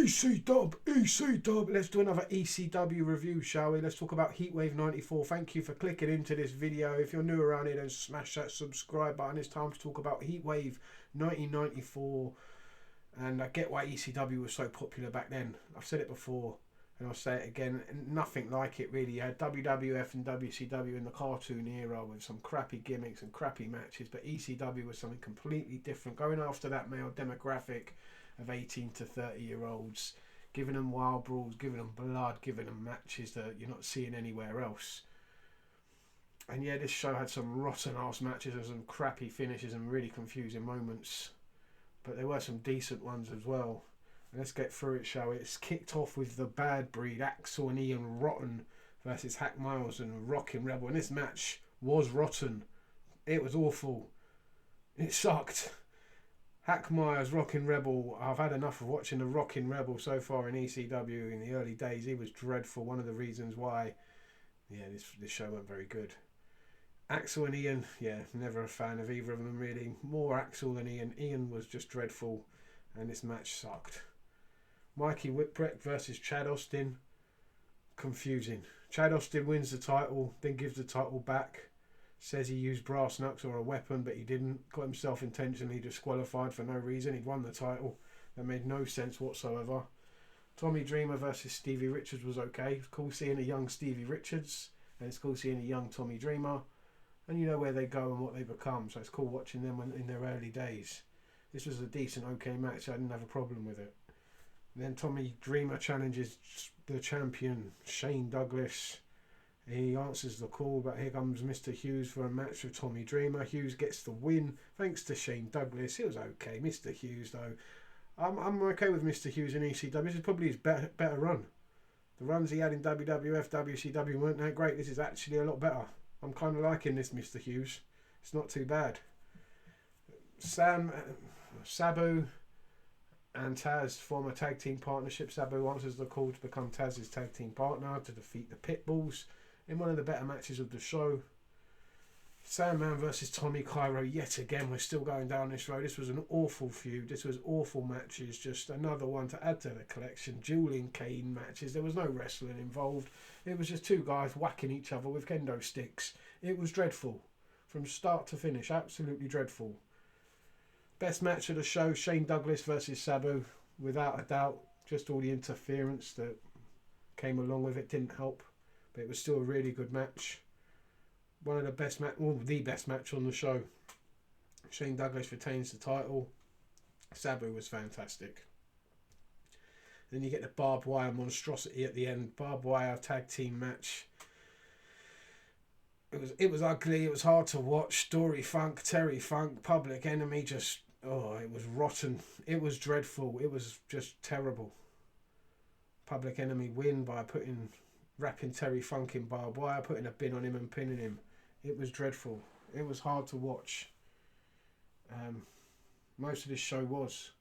ECW. Let's do another ECW review, shall we? Let's talk about Heatwave 94. Thank you for clicking into this video. If you're new around here, then smash that subscribe button. It's time to talk about Heatwave 1994. And I get why ECW was so popular back then. I've said it before, and I'll say it again. Nothing like it, really. You had WWF and WCW in the cartoon era with some crappy gimmicks and crappy matches, but ECW was something completely different. Going after that male demographic of 18 to 30-year-olds, giving them wild brawls, giving them blood, giving them matches that you're not seeing anywhere else. And yeah, this show had some rotten ass matches and some crappy finishes and really confusing moments, but there were some decent ones as well. And let's get through it, shall we? It's kicked off with the Bad Breed, Axel and Ian Rotten versus Hack Miles and Rockin' Rebel, and this match was rotten. It was awful. It sucked. Hack Myers, Rockin' Rebel. I've had enough of watching the Rockin' Rebel so far in ECW in the early days. He was dreadful. One of the reasons why, yeah, this show wasn't very good. Axel and Ian, yeah, never a fan of either of them really. More Axel than Ian. Ian was just dreadful, and this match sucked. Mikey Whipwreck versus Chad Austin. Confusing. Chad Austin wins the title, then gives the title back. Says he used brass knucks or a weapon, but he didn't. Got himself intentionally disqualified for no reason. He'd won the title. That made no sense whatsoever. Tommy Dreamer versus Stevie Richards was okay. It's cool seeing a young Stevie Richards, and it's cool seeing a young Tommy Dreamer. And you know where they go and what they become, so it's cool watching them in their early days. This was a decent, okay match. I didn't have a problem with it. And then Tommy Dreamer challenges the champion, Shane Douglas. He answers the call, but here comes Mr. Hughes for a match with Tommy Dreamer. Hughes gets the win thanks to Shane Douglas. It was okay. Mr. Hughes, though, I'm okay with Mr. Hughes in ECW. This is probably his better run. The runs he had in WWF, WCW weren't that great. This is actually a lot better. I'm kind of liking this Mr. Hughes. It's not too bad. Sabu and Taz form a tag team partnership. Sabu answers the call to become Taz's tag team partner to defeat the Pitbulls in one of the better matches of the show. Sandman versus Tommy Cairo. Yet again, we're still going down this road. This was an awful feud. This was awful matches. Just another one to add to the collection. Dueling cane matches. There was no wrestling involved. It was just two guys whacking each other with kendo sticks. It was dreadful. From start to finish. Absolutely dreadful. Best match of the show, Shane Douglas versus Sabu. Without a doubt. Just all the interference that came along with it didn't help. But it was still a really good match. One of the best the best match on the show. Shane Douglas retains the title. Sabu was fantastic. Then you get the barbed wire monstrosity at the end. Barbed wire tag team match. It was ugly. It was hard to watch. Dory Funk, Terry Funk, Public Enemy. Just it was rotten. It was dreadful. It was just terrible. Public Enemy win by wrapping Terry Funk in barbed wire, putting a bin on him and pinning him. It was dreadful. It was hard to watch. Most of this show was.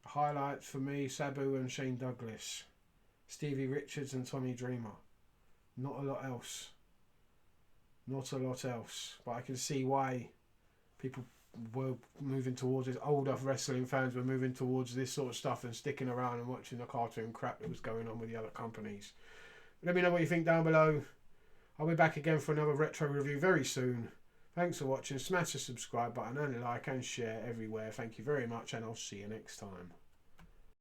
Highlights for me, Sabu and Shane Douglas. Stevie Richards and Tommy Dreamer. Not a lot else. Not a lot else. But I can see why people were moving towards this. Older wrestling fans were moving towards this sort of stuff and sticking around and watching the cartoon crap that was going on with the other companies. Let me know what you think down below. I'll be back again for another retro review very soon. Thanks for watching. Smash the subscribe button and like and share everywhere. Thank you very much, and I'll see you next time.